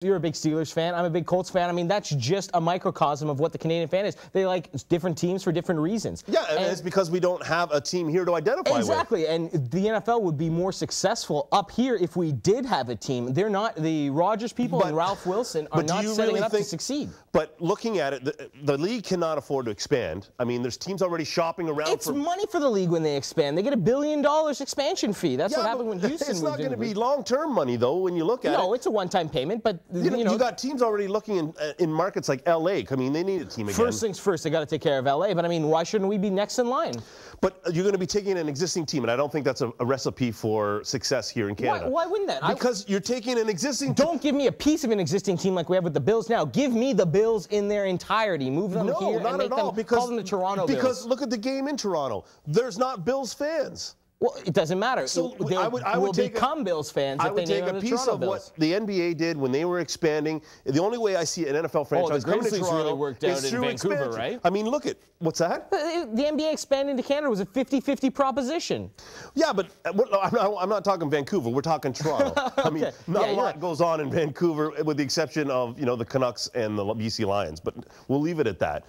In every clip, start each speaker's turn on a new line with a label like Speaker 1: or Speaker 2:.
Speaker 1: You're a big Steelers fan. I'm a big Colts fan. I mean, that's just a microcosm of what the Canadian fan is. They like different teams for different reasons.
Speaker 2: Yeah, and it's because we don't have a team here to identify with.
Speaker 1: Exactly, and the NFL would be more successful up here if we did have a team. They're not. The Rodgers people and Ralph Wilson are not setting it up to succeed.
Speaker 2: But looking at it, the league cannot afford to expand. I mean, there's teams already shopping around.
Speaker 1: It's money for the league when they expand. They get $1 billion expansion fee. That's what happened when Houston
Speaker 2: It's
Speaker 1: moved
Speaker 2: not going to
Speaker 1: in.
Speaker 2: be long-term money, though, when you look at it.
Speaker 1: No, it's a one-time payment, but you know,
Speaker 2: you got teams already looking in markets like L.A. I mean, they need a team again.
Speaker 1: First things first, they got to take care of L.A., but I mean, why shouldn't we be next in line?
Speaker 2: But you're going to be taking an existing team, and I don't think that's a recipe for success here in Canada.
Speaker 1: Why wouldn't that?
Speaker 2: Because you're taking an existing team.
Speaker 1: Don't give me a piece of an existing team like we have with the Bills now. Give me the Bills in their entirety. Move them here and make them, call them the Toronto Bills.
Speaker 2: Because look at the game in Toronto. There's not Bills fans.
Speaker 1: Well, it doesn't matter.
Speaker 2: So
Speaker 1: I would become Bills fans if they name them the Toronto Bills. I would take a piece of what the NBA did when they were expanding. The only way I see an NFL franchise coming to Toronto really worked out
Speaker 2: is
Speaker 1: in
Speaker 2: through
Speaker 1: Vancouver,
Speaker 2: expansion.
Speaker 1: right?
Speaker 2: I mean, look at what's that?
Speaker 1: The NBA expanding to Canada was a 50-50 proposition.
Speaker 2: Yeah, but I'm not talking Vancouver. We're talking Toronto.
Speaker 1: Okay.
Speaker 2: I mean, not a lot goes on in Vancouver, with the exception of the Canucks and the BC Lions. But we'll leave it at that.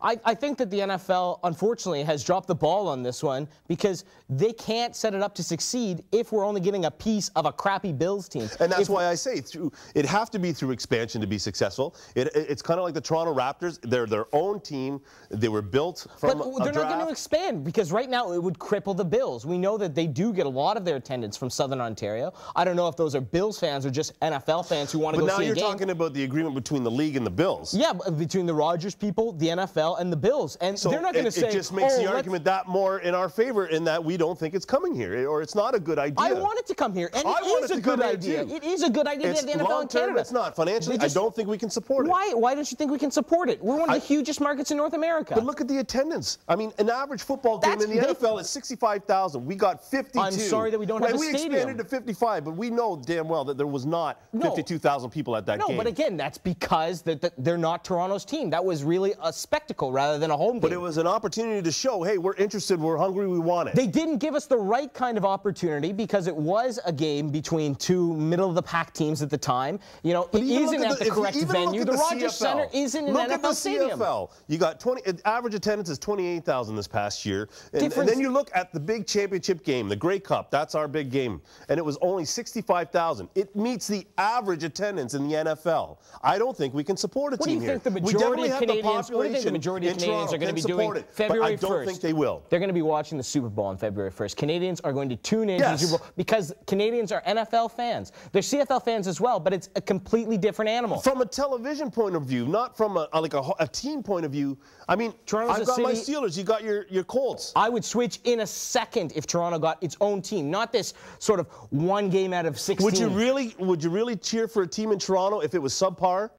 Speaker 1: I think that the NFL, unfortunately, has dropped the ball on this one because they can't set it up to succeed if we're only getting a piece of a crappy Bills team.
Speaker 2: And that's why I say it have to be through expansion to be successful. It's kind of like the Toronto Raptors. They're their own team. They were built from
Speaker 1: But they're not going to expand because right now it would cripple the Bills. We know that they do get a lot of their attendance from Southern Ontario. I don't know if those are Bills fans or just NFL fans who want to go see a game.
Speaker 2: But now you're talking about the agreement between the league and the Bills.
Speaker 1: Yeah, between the Rodgers people, the NFL, and the Bills. And
Speaker 2: so
Speaker 1: they're not going to say,
Speaker 2: it just makes the argument that more in our favor in that we don't think it's coming here or it's not a good idea.
Speaker 1: I want it to come here, and it is a good idea. It is a good idea to have the NFL in Canada.
Speaker 2: It's not. Financially, I don't think we can support it.
Speaker 1: Why don't you think we can support it? We're one of the hugest markets in North America.
Speaker 2: But look at the attendance. I mean, an average football game in the NFL is 65,000. We got 52.
Speaker 1: I'm sorry that we don't have a stadium.
Speaker 2: We expanded to 55, but we know damn well that there was not 52,000 people at that game.
Speaker 1: No, but again, that's because they're not Toronto's team. That was really a spectacle rather than a home game.
Speaker 2: But it was an opportunity to show, hey, we're interested, we're hungry, we want it.
Speaker 1: They didn't give us the right kind of opportunity because it was a game between two middle-of-the-pack teams at the time. You know, it isn't at the correct venue. The Rogers Center isn't an NFL stadium.
Speaker 2: Look at the CFL. You got average attendance is 28,000 this past year. And then you look at the big championship game, the Grey Cup. That's our big game. And it was only 65,000. It meets the average attendance in the NFL. I don't think we can support a team here.
Speaker 1: What do you think the majority of Canadians are going to be doing February 1st?
Speaker 2: I don't think they will.
Speaker 1: They're going to be watching the Super Bowl on February 1st. Canadians are going to tune in to the Super Bowl because Canadians are NFL fans. They're CFL fans as well, but it's a completely different animal.
Speaker 2: From a television point of view, not from a team point of view. I mean, I've got my Steelers. You got your Colts.
Speaker 1: I would switch in a second if Toronto got its own team, not this sort of one game out of 16.
Speaker 2: Would you really cheer for a team in Toronto if it was subpar?